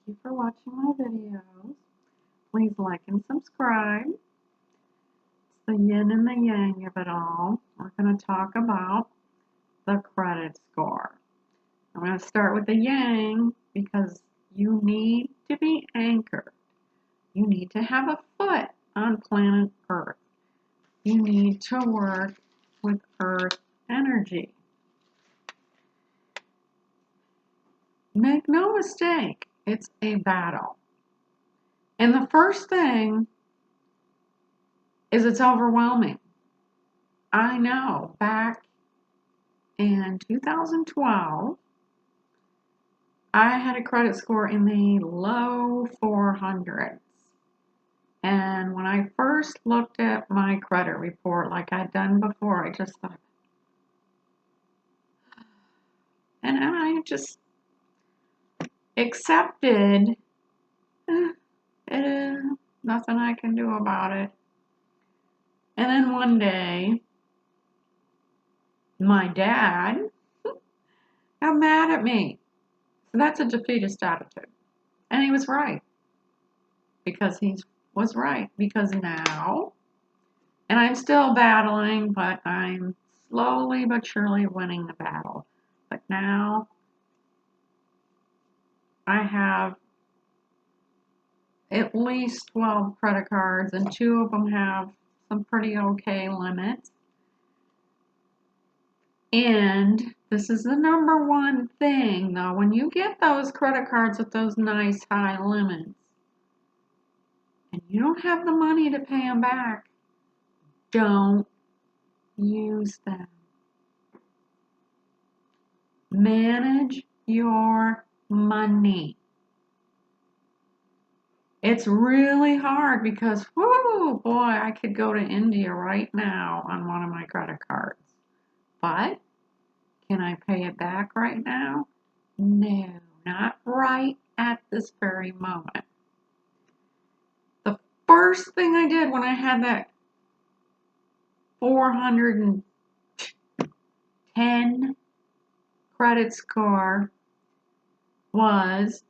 you for watching my videos. Please like and subscribe. It's the yin and the yang of it all. We're going to talk about the credit score. I'm going to start with the yang because you need to be anchored. You need to have a foot on planet Earth. You need to work with Earth energy. Make no mistake, it's a battle. And the first thing is it's overwhelming. I know back in 2012, I had a credit score in the low 400s. And when I first looked at my credit report, like I'd done before, I just thought, and I just accepted it is nothing I can do about it. And then one day, my dad got mad at me. So that's a defeatist attitude. And he was right. Because he was right. Because now, and I'm still battling, but I'm slowly but surely winning the battle. But now, I have at least 12 credit cards, and 2 of them have some pretty okay limits. And this is the number one thing, though. When you get those credit cards with those nice high limits, and you don't have the money to pay them back, don't use them. Manage your money. It's really hard because, whoo, boy, I could go to India right now on one of my credit cards. But can I pay it back right now? No, not right at this very moment. The first thing I did when I had that 410 credit score was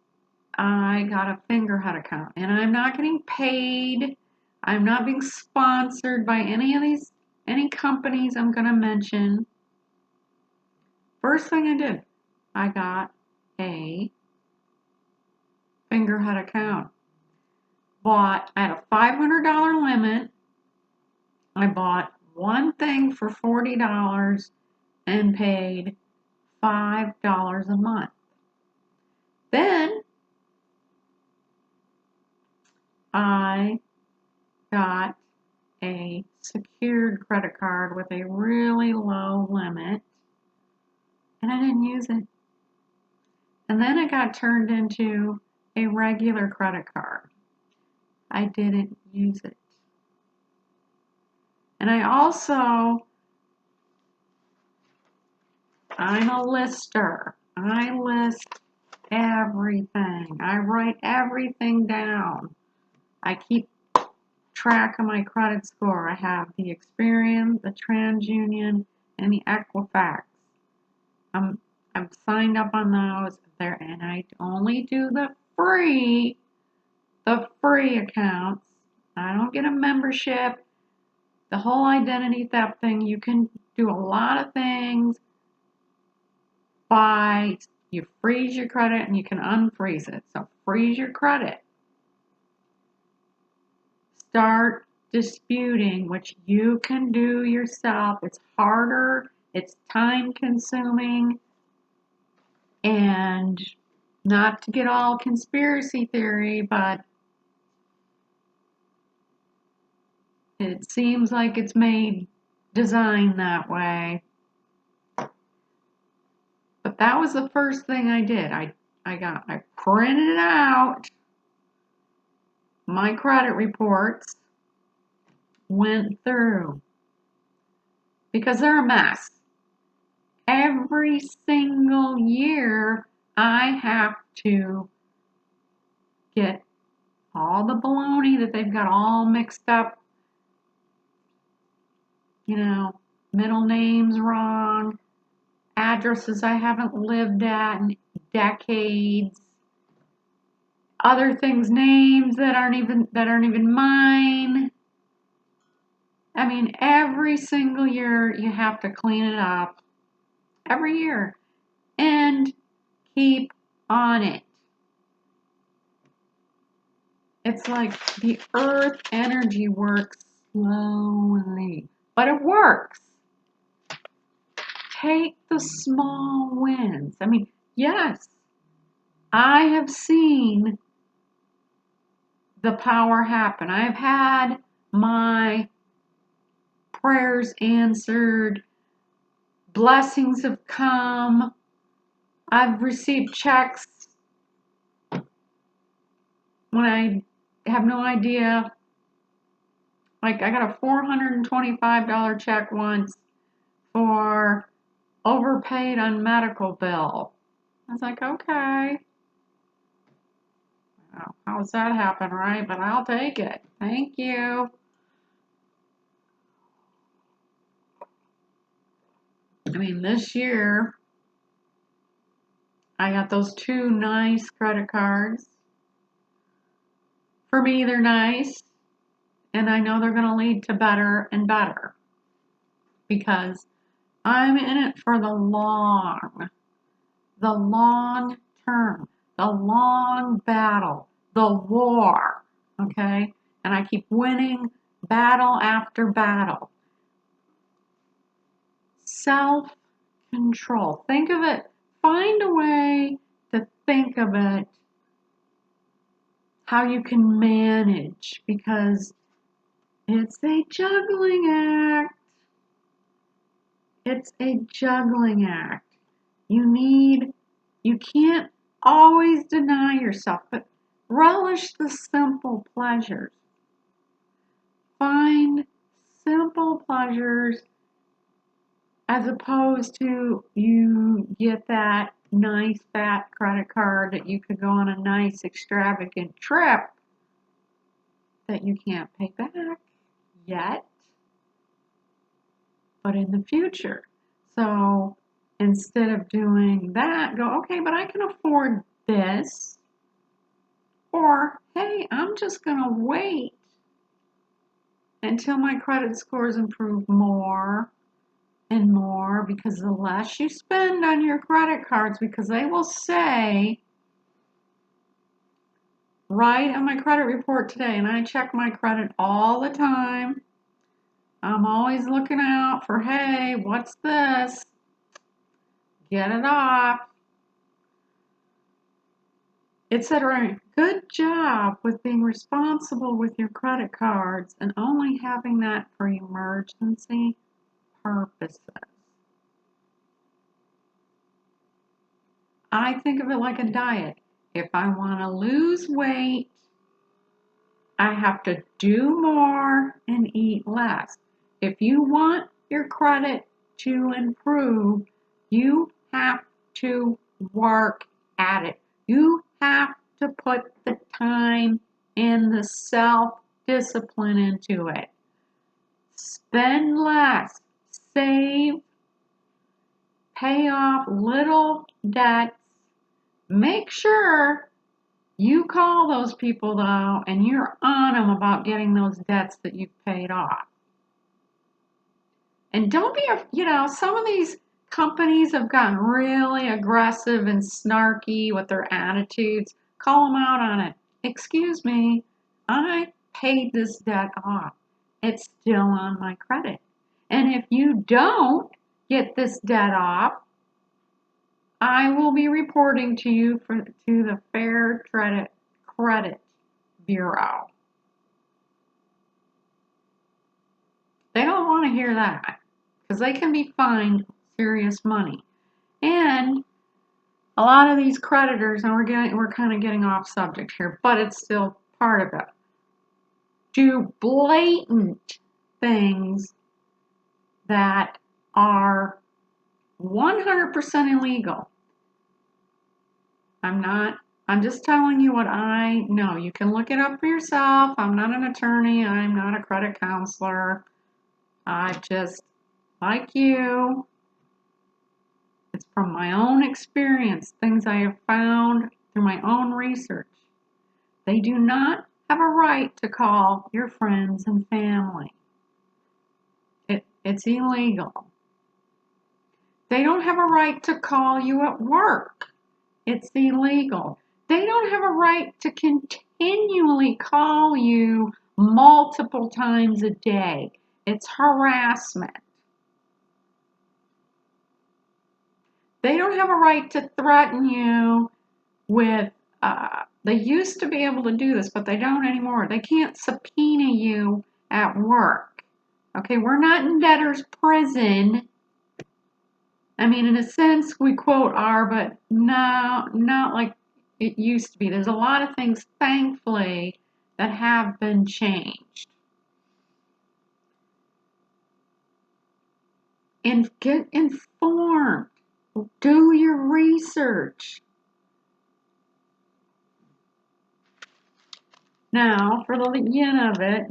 I got a Fingerhut account. And I'm not getting paid. I'm not being sponsored by any companies I'm going to mention. First thing I did, I got a Fingerhut account. Bought at a $500 limit. I bought one thing for $40 and paid $5 a month. Then I got a secured credit card with a really low limit, and I didn't use it. And then it got turned into a regular credit card. I didn't use it. And I'm a lister. I list everything. I write everything down. I keep track of my credit score. I have the Experian, the TransUnion, and the Equifax. I'm signed up on those there, and I only do the free accounts. I don't get a membership. The whole identity theft thing, you can do a lot of things by you freeze your credit and you can unfreeze it. So freeze your credit. Start disputing, which you can do yourself. It's harder, it's time consuming, and not to get all conspiracy theory, but it seems like it's designed that way. But that was the first thing I did. I printed out my credit reports, went through, because they're a mess. Every single year, I have to get all the baloney that they've got all mixed up, middle names wrong, addresses I haven't lived at in decades, other things, names that aren't even mine. I mean, every single year you have to clean it up. Every year. And keep on it. It's like the earth energy works slowly, but it works. Take the small wins. I mean, yes, I have seen the power happen. I've had my prayers answered, blessings have come, I've received checks when I have no idea. Like, I got a $425 check once for overpaid on medical bill. I was like, okay. How's that happen, right? But I'll take it. Thank you. I mean, this year, I got those 2 nice credit cards. For me, they're nice, and I know they're going to lead to better and better because I'm in it for the long term, the long battle, the war, okay? And I keep winning battle after battle. Self-control. Think of it, find a way to think of it, how you can manage, because it's a juggling act. It's a juggling act. You can't always deny yourself, but relish the simple pleasures. Find simple pleasures as opposed to you get that nice fat credit card that you could go on a nice extravagant trip that you can't pay back yet, but in the future. So instead of doing that, go, okay, but I can afford this. Or, hey, I'm just going to wait until my credit scores improve more and more, because the less you spend on your credit cards, because they will say, right on my credit report today, and I check my credit all the time. I'm always looking out for, hey, what's this? Get it off. It said, right, good job with being responsible with your credit cards and only having that for emergency purposes. I think of it like a diet. If I want to lose weight, I have to do more and eat less. If you want your credit to improve, you have to work at it. You have to put the time and the self-discipline into it. Spend less, save, pay off little debts. Make sure you call those people though and you're on them about getting those debts that you've paid off. And don't be, some of these companies have gotten really aggressive and snarky with their attitudes. Call them out on it. Excuse me, I paid this debt off. It's still on my credit. And if you don't get this debt off, I will be reporting to you to the Fair Credit Bureau. They don't want to hear that because they can be fined serious money. And a lot of these creditors, and we're kind of getting off subject here, but it's still part of it, do blatant things that are 100% illegal. I'm just telling you what I know. You can look it up for yourself. I'm not an attorney. I'm not a credit counselor. I just, like you, it's from my own experience, things I have found through my own research. They do not have a right to call your friends and family. It's illegal. They don't have a right to call you at work. It's illegal. They don't have a right to continually call you multiple times a day. It's harassment. They don't have a right to threaten you with, they used to be able to do this, but they don't anymore. They can't subpoena you at work. Okay, we're not in debtor's prison. I mean, in a sense, we quote are, but no, not like it used to be. There's a lot of things, thankfully, that have been changed. And get informed. Do your research. Now, for the yin of it,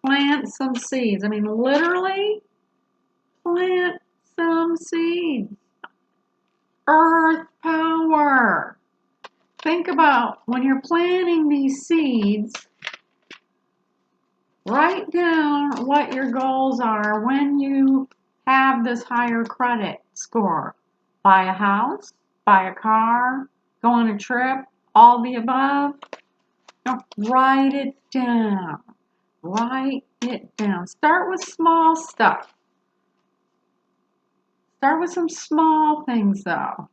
plant some seeds. I mean, literally, plant some seeds. Earth power. Think about when you're planting these seeds, write down what your goals are when you have this higher credit score. Buy a house, buy a car, go on a trip, all the above. Now, write it down. Write it down. Start with small stuff. Start with some small things though.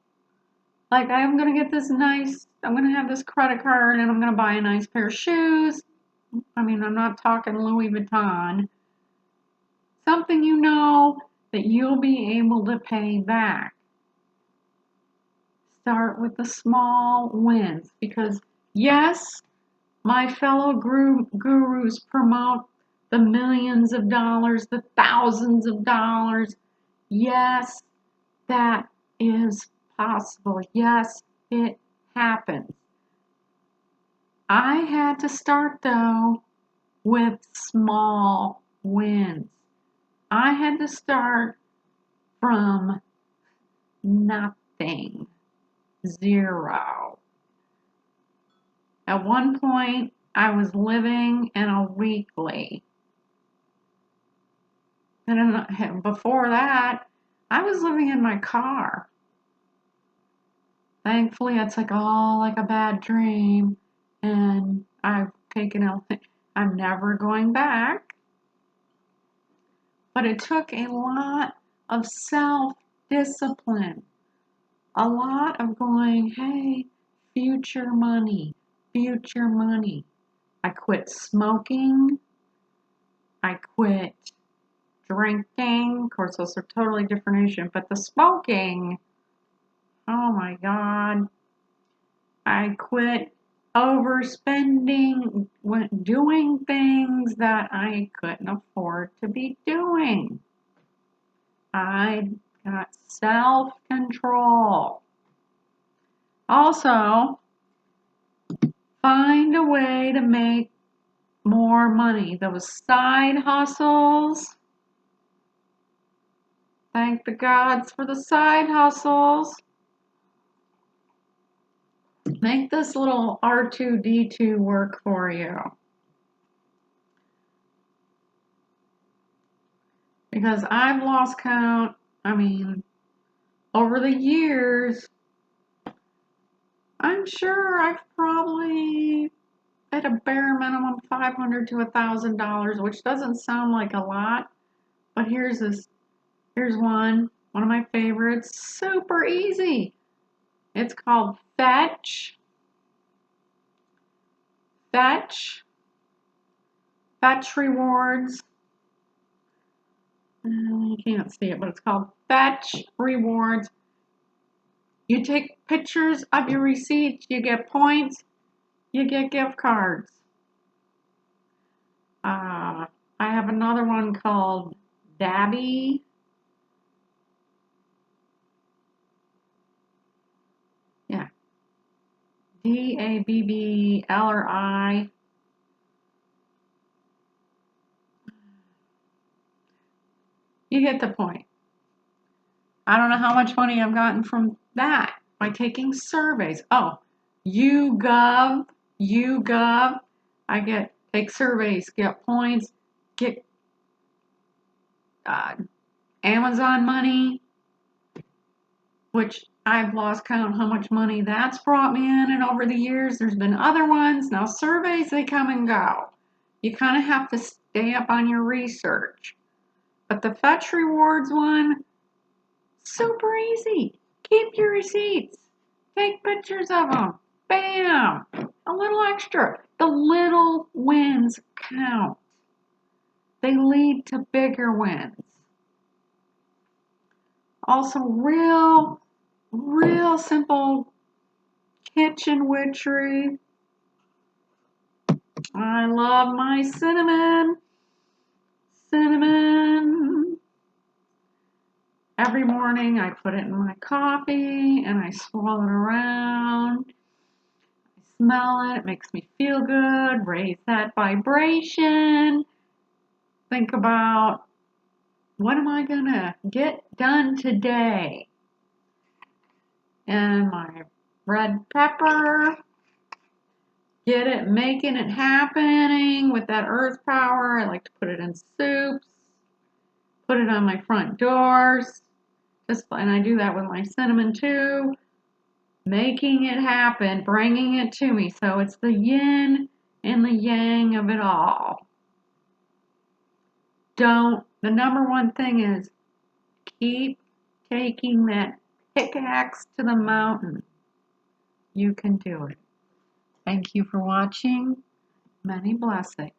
Like I'm going to get this nice, I'm going to have this credit card and I'm going to buy a nice pair of shoes. I mean, I'm not talking Louis Vuitton. Something you know that you'll be able to pay back. Start with the small wins because yes, my fellow gurus promote the millions of dollars, the thousands of dollars. Yes, that is possible. Yes, it happens. I had to start though with small wins. I had to start from nothing, zero. At one point, I was living in a weekly. And before that, I was living in my car. Thankfully, it's like all like a bad dream. And I've taken out, I'm never going back. But it took a lot of self-discipline. A lot of going, hey, future money, future money. I quit smoking. I quit drinking. Of course, those are totally different issues. But the smoking, oh my God. I quit overspending, doing things that I couldn't afford to be doing. I got self-control. Also, find a way to make more money. Those side hustles. Thank the gods for the side hustles. Make this little R2D2 work for you. Because I've lost count. I mean, over the years, I'm sure I've probably at a bare minimum $500 to $1,000, which doesn't sound like a lot. But here's one of my favorites, super easy. It's called Fetch. Fetch Rewards. You can't see it, but it's called Fetch Rewards. You take pictures of your receipts, you get points, you get gift cards. I have another one called Dabby. Yeah. DABBLI. You get the point. I don't know how much money I've gotten from that by taking surveys. Oh, YouGov. YouGov. I take surveys, get points, get Amazon money, which I've lost count how much money that's brought me in, and over the years there's been other ones. Now surveys, they come and go. You kind of have to stay up on your research. But the Fetch Rewards one, super easy. Keep your receipts. Take pictures of them. Bam! A little extra. The little wins count. They lead to bigger wins. Also, real simple kitchen witchery. I love my cinnamon. Cinnamon. Every morning I put it in my coffee and I swirl it around. I smell it. It makes me feel good. Raise that vibration. Think about, what am I going to get done today? And my red pepper. Get it, making it happening with that earth power. I like to put it in soups. Put it on my front doors. And I do that with my cinnamon too. Making it happen, bringing it to me. So it's the yin and the yang of it all. The number one thing is keep taking that pickaxe to the mountain. You can do it. Thank you for watching. Many blessings.